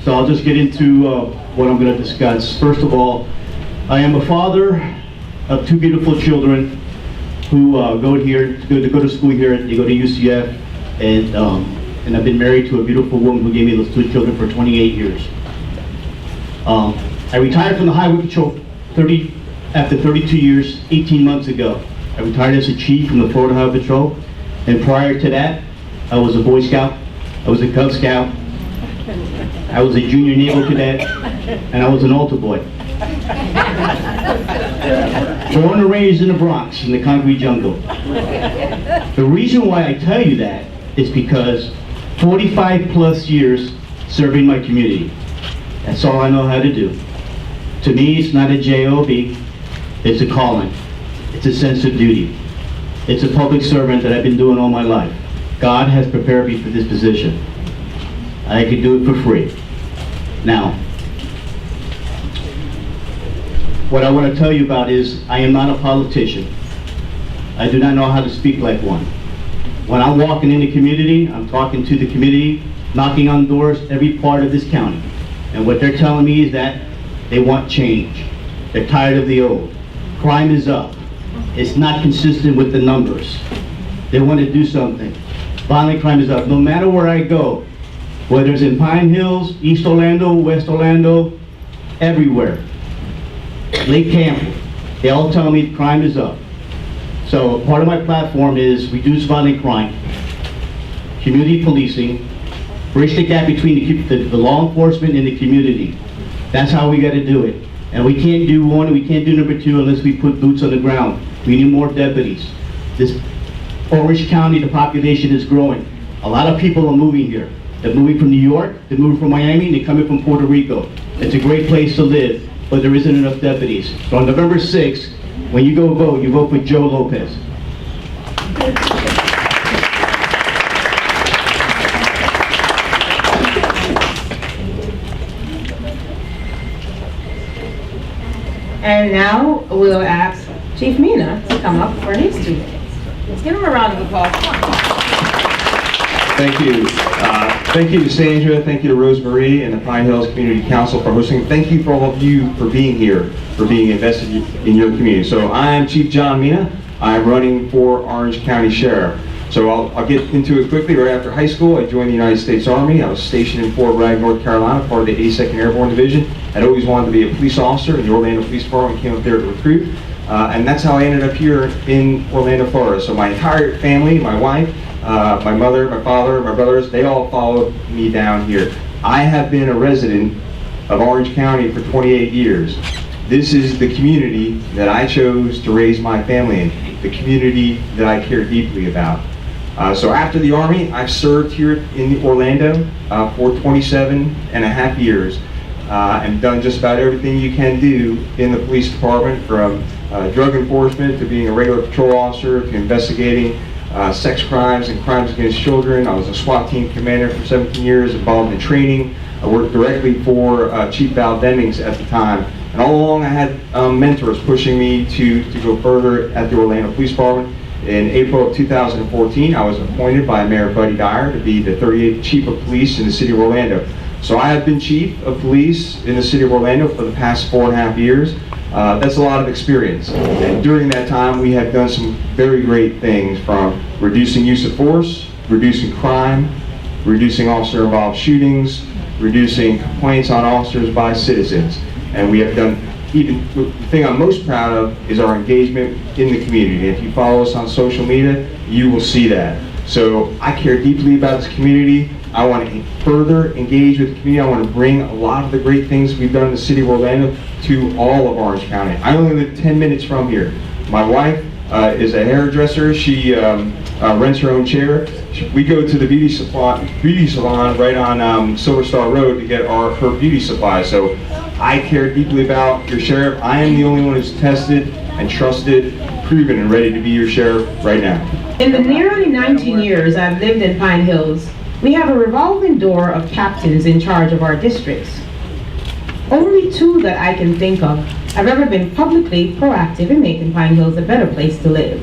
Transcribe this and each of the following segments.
So I'll just get into what I'm going to discuss. First of all, I am a father of two beautiful children who go to school here. They go to UCF, and I've been married to a beautiful woman who gave me those two children for 28 years. I retired from the Highway Patrol after 32 years, 18 months ago. I retired as a chief from the Florida Highway Patrol, and prior to that, I was a Boy Scout, I was a Cub Scout, I was a junior naval cadet, and I was an altar boy. Born and raised in the Bronx, in the concrete jungle. The reason why I tell you that is because 45 plus years serving my community. That's all I know how to do. To me, it's not a job, it's a calling. It's a sense of duty. It's a public servant that I've been doing all my life. God has prepared me for this position. I could do it for free. Now, what I want to tell you about is I am not a politician. I do not know how to speak like one. When I'm walking in the community, I'm talking to the community, knocking on doors, every part of this county. And what they're telling me is that they want change. They're tired of the old. Crime is up. It's not consistent with the numbers. They want to do something. Violent crime is up. No matter where I go, whether it's in Pine Hills, East Orlando, West Orlando, everywhere. Lake Campbell, they all tell me crime is up. So part of my platform is reduce violent crime, community policing, bridge the gap between the law enforcement and the community. That's how we got to do it. And we can't do one, we can't do number two unless we put boots on the ground. We need more deputies. This Orange County, the population is growing. A lot of people are moving here. They're moving from New York, they're moving from Miami, they're coming from Puerto Rico. It's a great place to live, but there isn't enough deputies. So on November 6th, when you go vote, you vote for Joe Lopez. And now we'll ask Chief Mina to come up for his 2 minutes. Let's give him a round of applause. Thank you. Thank you to Sandra, thank you to Rosemarie and the Pine Hills Community Council for hosting. Thank you for all of you for being here, for being invested in your community. So I am Chief John Mina. I'm running for Orange County Sheriff. So I'll get into it quickly. Right after high school, I joined the United States Army. I was stationed in Fort Bragg, North Carolina, part of the 82nd Airborne Division. I'd always wanted to be a police officer in the Orlando Police Department, came up there to recruit. And that's how I ended up here in Orlando, Florida. So my entire family, my wife, my mother, my father, my brothers, they all followed me down here. I have been a resident of Orange County for 28 years. This is the community that I chose to raise my family in, the community that I care deeply about. So after the Army, I've served here in Orlando for 27 and a half years and done just about everything you can do in the police department, from drug enforcement to being a regular patrol officer to investigating sex crimes and crimes against children. I was a SWAT team commander for 17 years, involved in training. I worked directly for Chief Val Demings at the time. And all along I had mentors pushing me to go further at the Orlando Police Department. In April of 2014, I was appointed by Mayor Buddy Dyer to be the 38th Chief of Police in the City of Orlando. So I have been Chief of Police in the City of Orlando for the past 4.5 years. That's a lot of experience. And during that time, we have done some very great things, from reducing use of force, reducing crime, reducing officer-involved shootings, reducing complaints on officers by citizens. And we have done, even the thing I'm most proud of is our engagement in the community. If you follow us on social media, you will see that. So I care deeply about this community. I want to further engage with the community. I want to bring a lot of the great things we've done in the City of Orlando to all of Orange County. I only live 10 minutes from here. My wife is a hairdresser. She rents her own chair. We go to the beauty salon right on Silver Star Road to get her beauty supplies. So I care deeply about your sheriff. I am the only one who's tested and trusted, proven, and ready to be your sheriff right now. In the nearly 19 years I've lived in Pine Hills, we have a revolving door of captains in charge of our districts. Only 2 that I can think of have ever been publicly proactive in making Pine Hills a better place to live.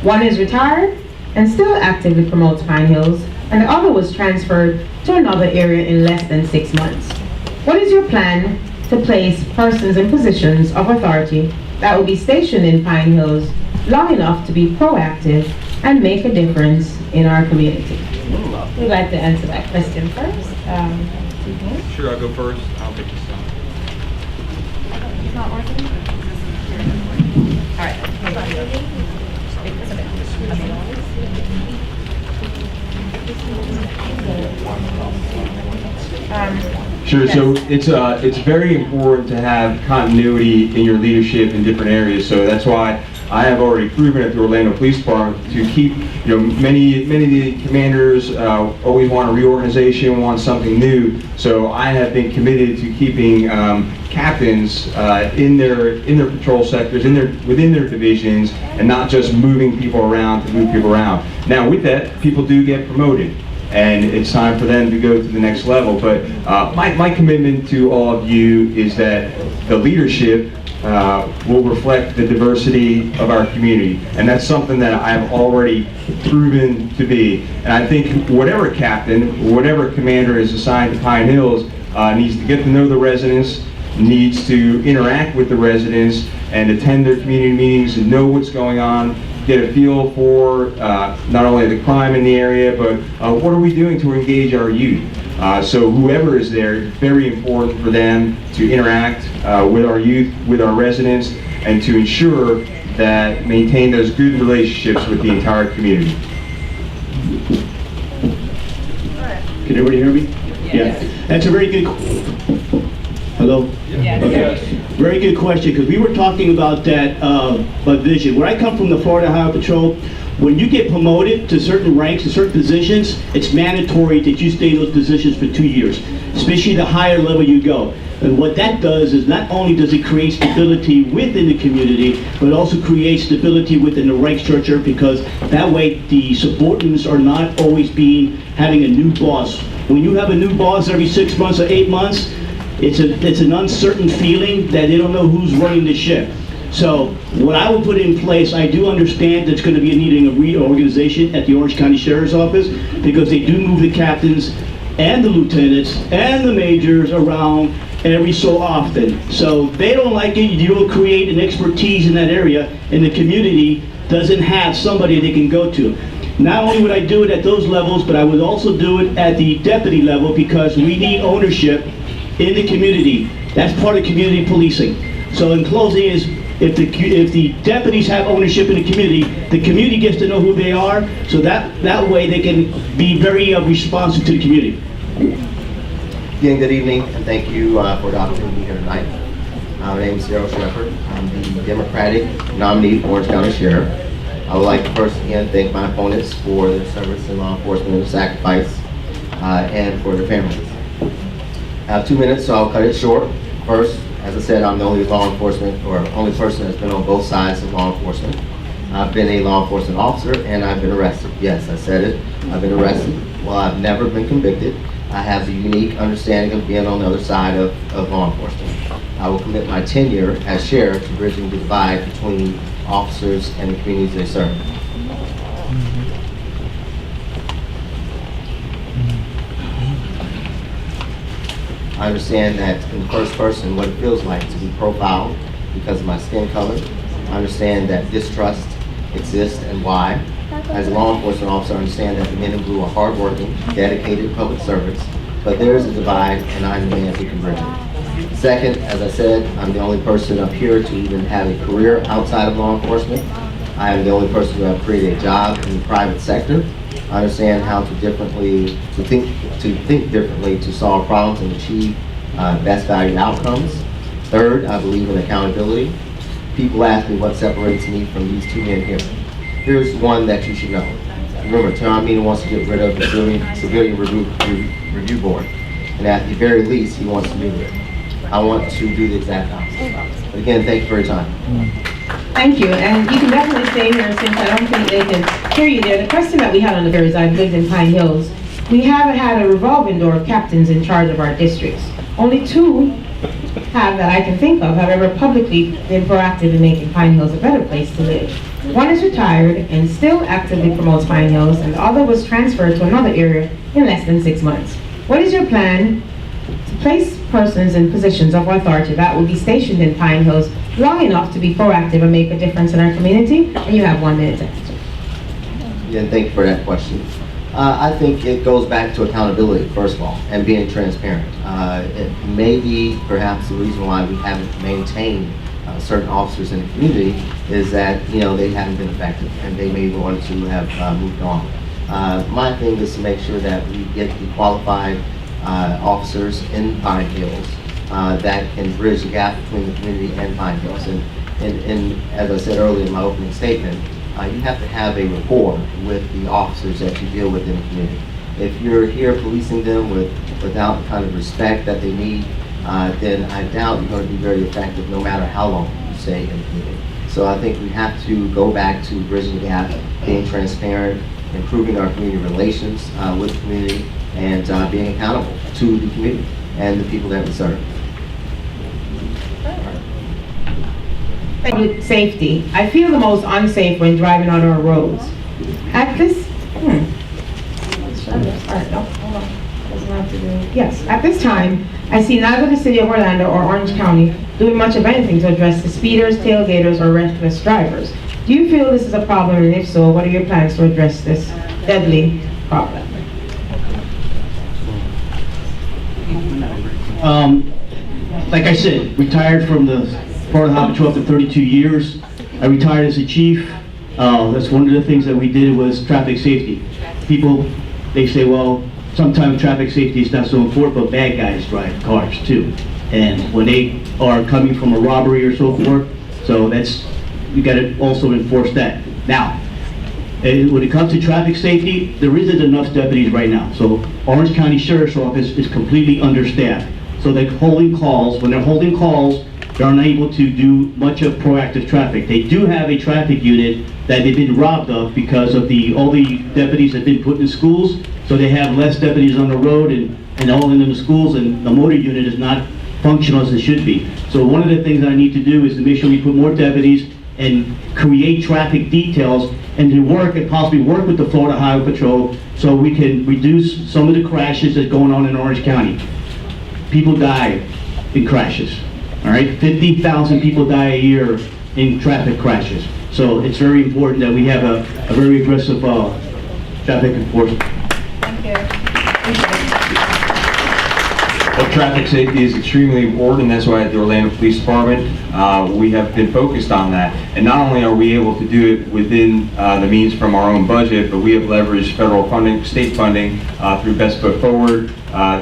One is retired and still actively promotes Pine Hills, and the other was transferred to another area in less than 6 months. What is your plan to place persons in positions of authority that will be stationed in Pine Hills long enough to be proactive and make a difference in our community? We'd like to answer that question first. Sure, I'll go first. I'll take this down. It's not working? All right. Sure. So it's very important to have continuity in your leadership in different areas. So that's why I have already proven at the Orlando Police Department to keep, many of the commanders always want a reorganization, want something new. So I have been committed to keeping captains in their patrol sectors, within their divisions, and not just moving people around to move people around. Now with that, people do get promoted, and it's time for them to go to the next level. But my commitment to all of you is that the leadership will reflect the diversity of our community, and that's something that I've already proven to be. And I think whatever captain, whatever commander is assigned to Pine Hills needs to get to know the residents, needs to interact with the residents and attend their community meetings and know what's going on, get a feel for not only the crime in the area, but what are we doing to engage our youth. So whoever is there, it's very important for them to interact with our youth, with our residents, and to ensure that maintain those good relationships with the entire community. Can everybody hear me? Yeah. That's a very good, hello? Yes. Okay. Very good question, because we were talking about that vision. Where I come from, the Florida Highway Patrol, when you get promoted to certain ranks, to certain positions, it's mandatory that you stay in those positions for 2 years, especially the higher level you go. And what that does is not only does it create stability within the community, but also creates stability within the rank structure, because that way the subordinates are not always having a new boss. When you have a new boss every 6 months or 8 months, it's an uncertain feeling that they don't know who's running the ship. So what I will put in place, I do understand there's going to be a needing of reorganization at the Orange County Sheriff's Office, because they do move the captains and the lieutenants and the majors around every so often. So they don't like it. You don't create an expertise in that area, and the community doesn't have somebody they can go to. Not only would I do it at those levels, but I would also do it at the deputy level, because we need ownership in the community. That's part of community policing. So in closing is, if the deputies have ownership in the community gets to know who they are, so that way they can be very responsive to the community. Again, good evening, and thank you for the opportunity to be here tonight. My name is Daryl Shepard. I'm the Democratic nominee for Orange County Sheriff. I would like to first again thank my opponents for their service in law enforcement and sacrifice, and for their families. I have 2 minutes, so I'll cut it short. First, as I said, I'm the only law enforcement, or only person that's been on both sides of law enforcement. I've been a law enforcement officer, and I've been arrested. Yes, I said it. I've been arrested. While I've never been convicted, I have the unique understanding of being on the other side of law enforcement. I will commit my tenure as sheriff to bridging the divide between officers and the communities they serve. I understand that in the first person what it feels like to be profiled because of my skin color. I understand that distrust exists and why. As a law enforcement officer, I understand that the men in blue are hardworking, dedicated public servants, but there is a divide, and I'm the man who can bridge it. Second, as I said, I'm the only person up here to even have a career outside of law enforcement. I am the only person who have created a job in the private sector. I understand how to think differently to solve problems and achieve best value outcomes. Third, I believe in accountability. People ask me what separates me from these two men here. Here's one that you should know. Remember, Tom Meena wants to get rid of the Civilian Review Board, and at the very least, he wants to move it. I want to do the exact opposite. But again, thank you for your time. Thank you, and you can definitely stay here since I don't think they can hear you there. The question that we had on the board is, I've lived in Pine Hills. We haven't had a revolving door of captains in charge of our districts. Only 2 have that I can think of have ever publicly been proactive in making Pine Hills a better place to live. One is retired and still actively promotes Pine Hills, and the other was transferred to another area in less than 6 months. What is your plan to place persons in positions of authority that will be stationed in Pine Hills long enough to be proactive and make a difference in our community? And you have 1 minute to answer. Yeah, thank you for that question. I think it goes back to accountability, first of all, and being transparent. It may be perhaps the reason why we haven't maintained certain officers in the community is that, they haven't been effective and they may want to have moved on. My thing is to make sure that we get the qualified officers in Pine Hills that can bridge the gap between the community and Pine Hills. And as I said earlier in my opening statement, you have to have a rapport with the officers that you deal with in the community. If you're here policing them without the kind of respect that they need, then I doubt you're going to be very effective no matter how long you stay in the community. So I think we have to go back to bridging the gap, being transparent, improving our community relations with the community, and being accountable to the community and the people that we serve. Public safety. I feel the most unsafe when driving on our roads. At this, Yes, at this time, I see neither the City of Orlando or Orange County doing much of anything to address the speeders, tailgaters, or reckless drivers. Do you feel this is a problem, and if so, what are your plans to address this deadly problem? Like I said, retired from the Florida Highway Patrol after 32 years. I retired as a chief. That's one of the things that we did was traffic safety. People, they say, well, sometimes traffic safety is not so important, but bad guys drive cars too. And when they are coming from a robbery or so forth, so you gotta also enforce that. Now, when it comes to traffic safety, there isn't enough deputies right now. So Orange County Sheriff's Office is completely understaffed. So they're holding calls. When they're holding calls, they're unable to do much of proactive traffic. They do have a traffic unit that they've been robbed of because of all the deputies that have been put in schools. So they have less deputies on the road and all in the schools, and the motor unit is not functional as it should be. So one of the things that I need to do is to make sure we put more deputies and create traffic details and to work and possibly work with the Florida Highway Patrol so we can reduce some of the crashes that's going on in Orange County. People die in crashes, all right? 50,000 people die a year in traffic crashes. So it's very important that we have a very aggressive traffic enforcement. Thank you. Well, traffic safety is extremely important, and that's why at the Orlando Police Department, we have been focused on that. And not only are we able to do it within the means from our own budget, but we have leveraged federal funding, state funding through Best Foot Forward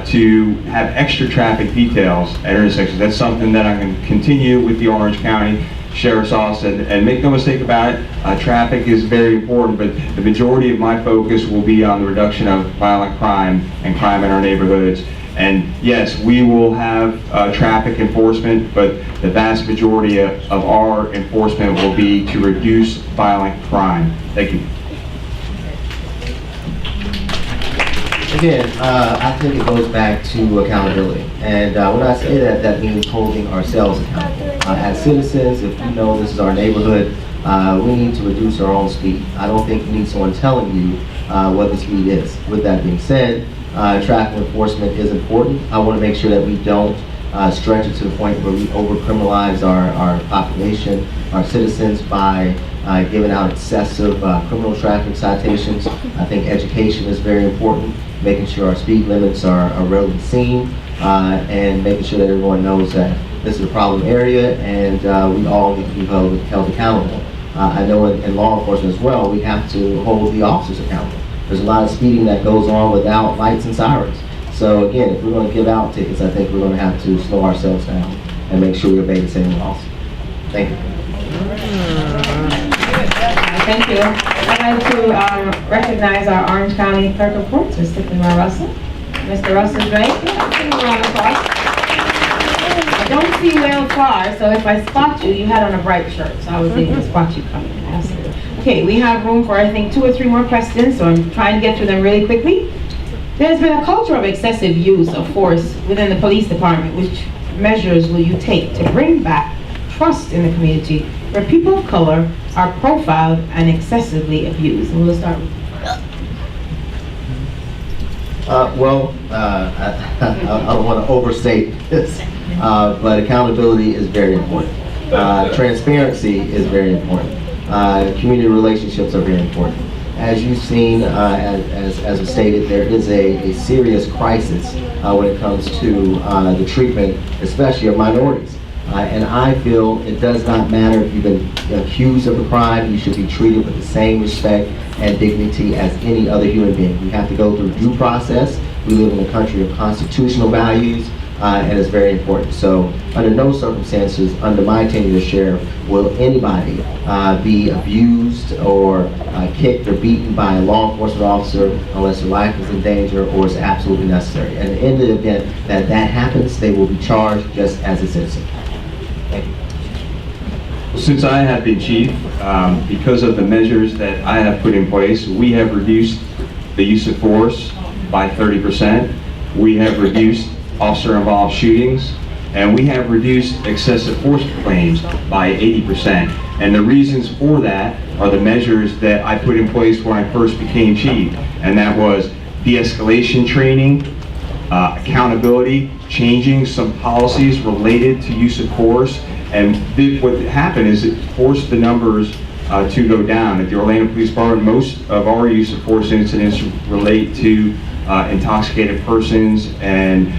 to have extra traffic details at intersections. That's something that I'm going to continue with the Orange County Sheriff's Office, and make no mistake about it, traffic is very important, but the majority of my focus will be on the reduction of violent crime and crime in our neighborhoods. And yes, we will have traffic enforcement, but the vast majority of our enforcement will be to reduce violent crime. Thank you. Again, I think it goes back to accountability. And when I say that, that means holding ourselves accountable. As citizens, if we know this is our neighborhood, we need to reduce our own speed. I don't think we need someone telling you what the speed is. With that being said, traffic enforcement is important. I want to make sure that we don't stretch it to the point where we over-criminalize our population, our citizens, by giving out excessive criminal traffic citations. I think education is very important, making sure our speed limits are readily seen, and making sure that everyone knows that this is a problem area and we all need to be held accountable. I know in law enforcement as well, we have to hold the officers accountable. There's a lot of speeding that goes on without lights and sirens. So again, if we're going to give out tickets, I think we're going to have to slow ourselves down and make sure we obey the same laws. Thank you. Thank you. I'd like to recognize our Orange County Clerk of Courts, Mr. Kumar Russell. Mr. Russell's right. I don't see well far, so if I spot you, you had on a bright shirt, so I was able to spot you coming. Absolutely. Okay, we have room for, I think, 2 or 3 more questions, so I'm trying to get through them really quickly. There's been a culture of excessive use of force within the police department. Which measures will you take to bring back trust in the community where people of color are profiled and excessively abused? And we'll start with I don't want to overstate this, but accountability is very important. Transparency is very important. Community relationships are very important. As you've seen, as was stated, there is a serious crisis when it comes to the treatment, especially of minorities. And I feel it does not matter if you've been accused of a crime, you should be treated with the same respect and dignity as any other human being. We have to go through due process. We live in a country of constitutional values, and it's very important. So under no circumstances, under my tenure as sheriff, will anybody be abused or kicked or beaten by a law enforcement officer unless their life is in danger or is absolutely necessary. And in the event that that happens, they will be charged just as a citizen. Thank you. Since I have been chief, because of the measures that I have put in place, we have reduced the use of force by 30%. We have reduced officer-involved shootings, and we have reduced excessive force claims by 80%. And the reasons for that are the measures that I put in place when I first became chief, and that was de-escalation training, accountability, changing some policies related to use of force. And what happened is it forced the numbers to go down. At the Orlando Police Department, most of our use of force incidents relate to intoxicated persons and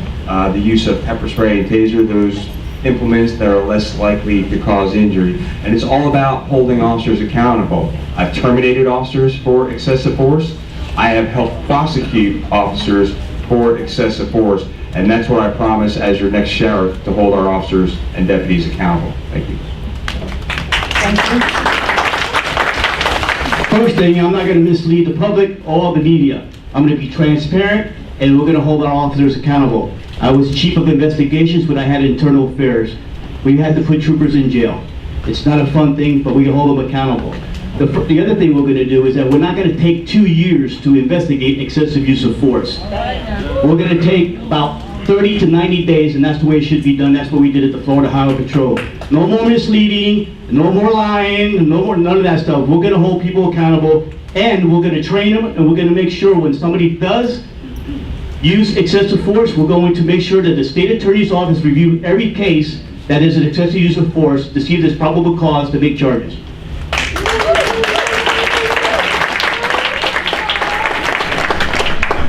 the use of pepper spray and taser, those implements that are less likely to cause injury. And it's all about holding officers accountable. I've terminated officers for excessive force. I have helped prosecute officers for excessive force. And that's what I promise as your next sheriff, to hold our officers and deputies accountable. Thank you. Thank you. First thing, I'm not going to mislead the public or the media. I'm going to be transparent, and we're going to hold our officers accountable. I was chief of investigations when I had internal affairs. We had to put troopers in jail. It's not a fun thing, but we can hold them accountable. The other thing we're going to do is that we're not going to take 2 years to investigate excessive use of force. We're going to take about 30 to 90 days, and that's the way it should be done. That's what we did at the Florida Highway Patrol. No more misleading, no more lying, no more none of that stuff. We're going to hold people accountable, and we're going to train them, and we're going to make sure when somebody does use excessive force, we're going to make sure that the state attorney's office review every case that is an excessive use of force to see if there's probable cause to make charges.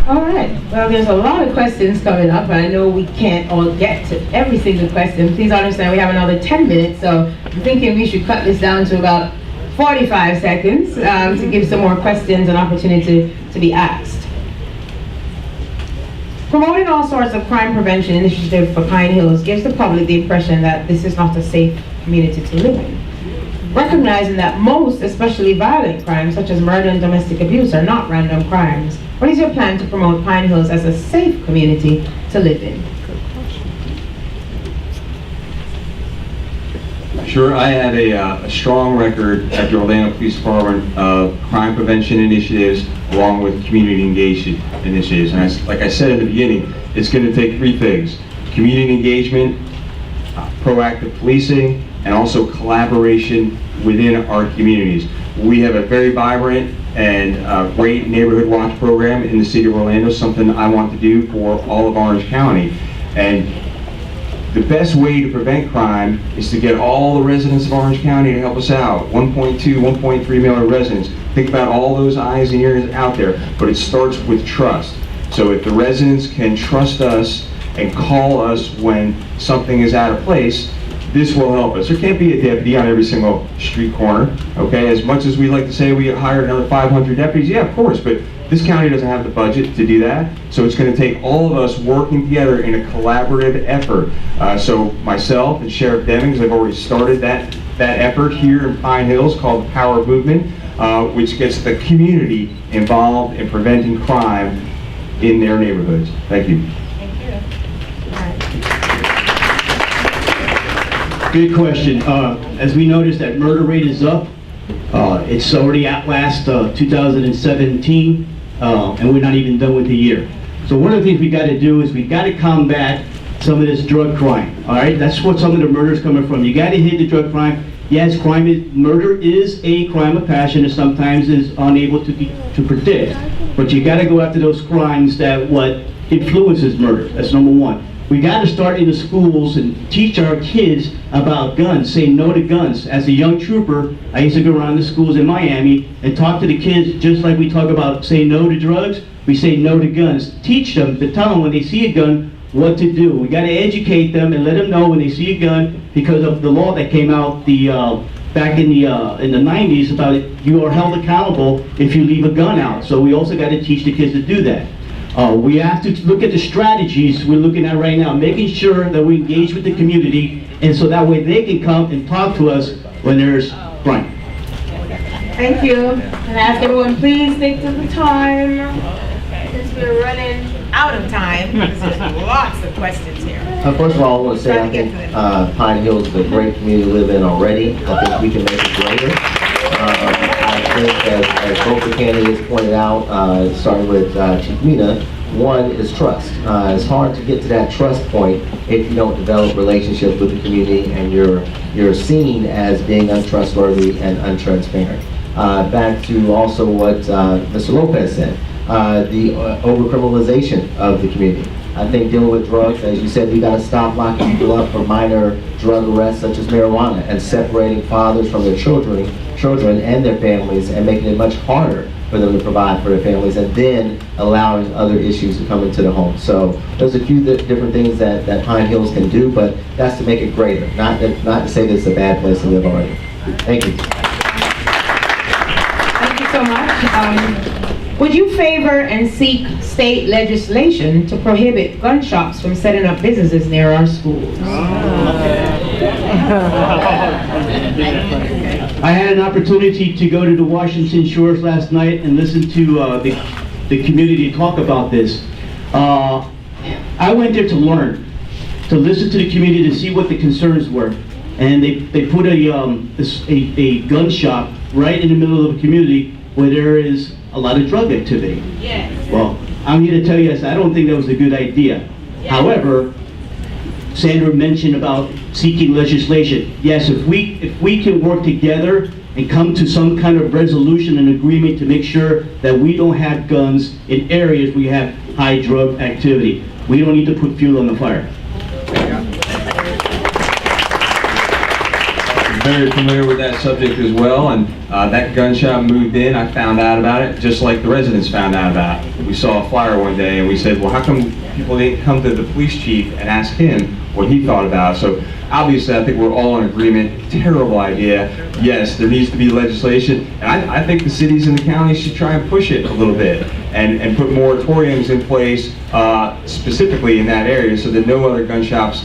All right. Well, there's a lot of questions coming up, and I know we can't all get to every single question. Please understand we have another 10 minutes, so I'm thinking we should cut this down to about 45 seconds to give some more questions an opportunity to be asked. Promoting all sorts of crime prevention initiatives for Pine Hills gives the public the impression that this is not a safe community to live in. Recognizing that most, especially violent crimes such as murder and domestic abuse, are not random crimes, what is your plan to promote Pine Hills as a safe community to live in? Sure, I have a strong record at the Orlando Police Department of crime prevention initiatives along with community engagement initiatives. And like I said in the beginning, it's going to take 3 things: community engagement, proactive policing, and also collaboration within our communities. We have a very vibrant and great neighborhood watch program in the city of Orlando, something I want to do for all of Orange County. And the best way to prevent crime is to get all the residents of Orange County to help us out. 1.2, 1.3 million residents. Think about all those eyes and ears out there, but it starts with trust. So if the residents can trust us and call us when something is out of place, this will help us. There can't be a deputy on every single street corner, okay? As much as we like to say we hired another 500 deputies, yeah, of course, but this county doesn't have the budget to do that, so it's going to take all of us working together in a collaborative effort. So myself and Sheriff Demings have already started that effort here in Pine Hills called the Power Movement, which gets the community involved in preventing crime in their neighborhoods. Thank you. Good question. As we noticed, that murder rate is up. It's already outlast 2017, and we're not even done with the year. So one of the things we got to do is we got to combat some of this drug crime. All right, that's what some of the murders coming from. You got to hit the drug crime. Yes, murder is a crime of passion, and sometimes is unable to predict. But you gotta go after those crimes that what influences murder. That's number one. We gotta start in the schools and teach our kids about guns, say no to guns. As a young trooper, I used to go around the schools in Miami and talk to the kids just like we talk about saying no to drugs, we say no to guns. Teach them, to tell them when they see a gun, what to do. We gotta educate them and let them know when they see a gun because of the law that came out back in the 90s about it, you are held accountable if you leave a gun out. So we also gotta teach the kids to do that. We have to look at the strategies we're looking at right now, making sure that we engage with the community, and so that way they can come and talk to us when there's crime. Thank you. And I ask everyone, please stick to the time, since we're running out of time. There's lots of questions here. First of all, I want to say I think Pine Hills is a great community to live in already. I think we can make it greater. I think as both the candidates pointed out, starting with Chief Mina, one is trust. It's hard to get to that trust point if you don't develop relationships with the community and you're seen as being untrustworthy and untransparent. Back to also what Mr. Lopez said, the overcriminalization of the community. I think dealing with drugs, as you said, we got to stop locking people up for minor drug arrests such as marijuana and separating fathers from their children and their families and making it much harder for them to provide for their families and then allowing other issues to come into the home. So there's a few different things that Pine Hills can do, but that's to make it greater, not to say that it's a bad place to live already. Thank you. Thank you so much. Would you favor and seek state legislation to prohibit gun shops from setting up businesses near our schools? I had an opportunity to go to the Washington Shores last night and listen to the community talk about this. I went there to learn, to listen to the community, to see what the concerns were. And they put a gun shop right in the middle of a community where there is a lot of drug activity. Yes. Well, I'm here to tell you, I don't think that was a good idea. However, Sandra mentioned about seeking legislation. Yes, if we can work together and come to some kind of resolution and agreement to make sure that we don't have guns in areas where you have high drug activity. We don't need to put fuel on the fire. Very familiar with that subject as well, and that gun shop moved in. I found out about it just like the residents found out about it. We saw a flyer one day and we said, well, how come people didn't come to the police chief and ask him what he thought about it? So obviously I think we're all in agreement. Terrible idea. Yes, there needs to be legislation, and I think the cities and the counties should try and push it a little bit and put moratoriums in place specifically in that area so that no other gun shops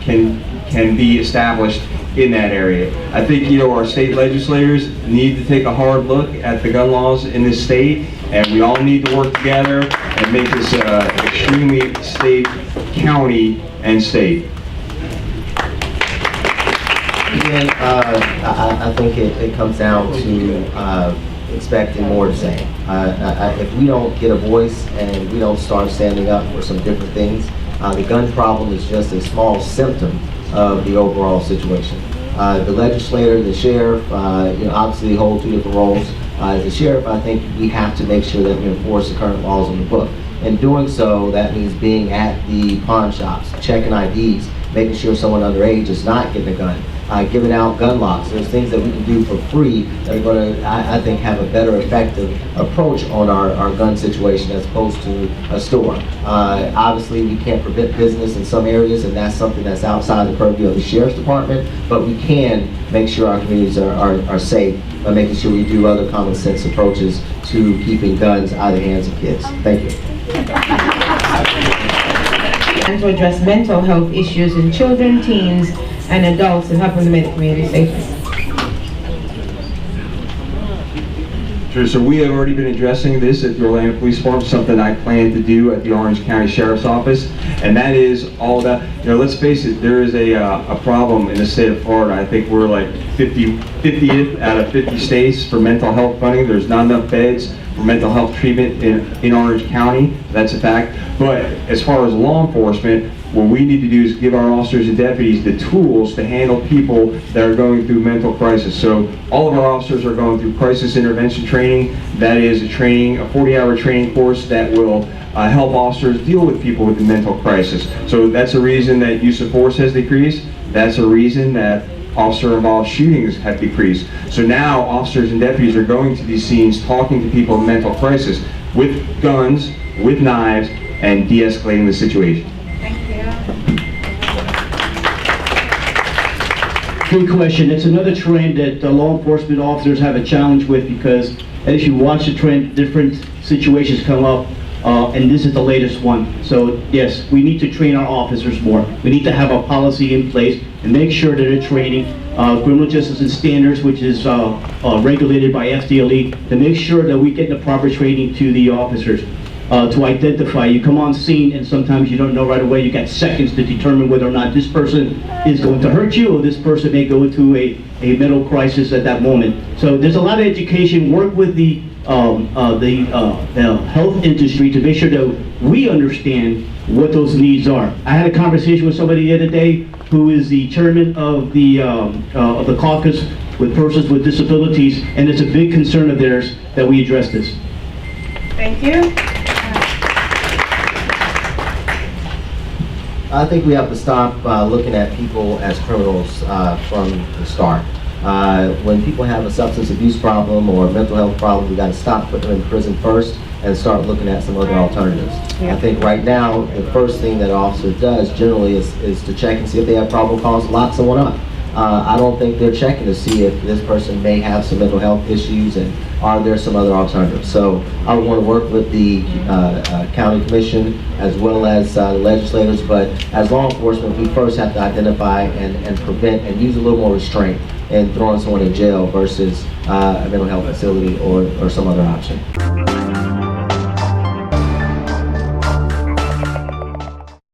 can be established in that area. I think, our state legislators need to take a hard look at the gun laws in this state, and we all need to work together and make this extremely safe county and state. Again, I think it comes down to expecting more the same. If we don't get a voice and we don't start standing up for some different things, the gun problem is just a small symptom of the overall situation. The legislator, the sheriff, obviously hold two different roles. As a sheriff, I think we have to make sure that we enforce the current laws on the book. In doing so, that means being at the pawn shops, checking IDs, making sure someone underage is not getting a gun, giving out gun locks. There's things that we can do for free that are going to, I think, have a better effective approach on our gun situation as opposed to a store. Obviously, we can't prevent business in some areas, and that's something that's outside the purview of the sheriff's department, but we can make sure our communities are safe by making sure we do other common sense approaches to keeping guns out of the hands of kids. Thank you. And to address mental health issues in children, teens, and adults and helping them make the community safer. Sure, so we have already been addressing this at the Orlando Police Department, something I plan to do at the Orange County Sheriff's Office, and that is all about, let's face it, there is a problem in the state of Florida. I think we're like 50th out of 50 states for mental health funding. There's not enough beds for mental health treatment in Orange County. That's a fact. But as far as law enforcement, what we need to do is give our officers and deputies the tools to handle people that are going through mental crisis. So all of our officers are going through crisis intervention training. That is a 40-hour training course that will help officers deal with people with a mental crisis. So that's a reason that use of force has decreased. That's a reason that officer-involved shootings have decreased. So now officers and deputies are going to these scenes talking to people in mental crisis with guns, with knives, and de-escalating the situation. Good question. It's another trend that law enforcement officers have a challenge with, because as you watch the trend, different situations come up, and this is the latest one. So yes, we need to train our officers more. We need to have a policy in place and make sure that they're training criminal justice and standards, which is regulated by FDLE, to make sure that we get the proper training to the officers. To identify, you come on scene and sometimes you don't know right away. You got seconds to determine whether or not this person is going to hurt you, or this person may go into a mental crisis at that moment. So there's a lot of education. Work with the health industry to make sure that we understand what those needs are. I had a conversation with somebody the other day who is the chairman of the caucus with persons with disabilities, and it's a big concern of theirs that we address this. Thank you. I think we have to stop looking at people as criminals from the start. When people have a substance abuse problem or a mental health problem, we got to stop putting them in prison first and start looking at some other alternatives. Yeah. I think right now, the first thing that an officer does generally is to check and see if they have probable cause to lock someone up. I don't think they're checking to see if this person may have some mental health issues and are there some other alternatives. So I would want to work with the county commission as well as the legislators, but as law enforcement, we first have to identify and prevent and use a little more restraint in throwing someone in jail versus a mental health facility or some other option.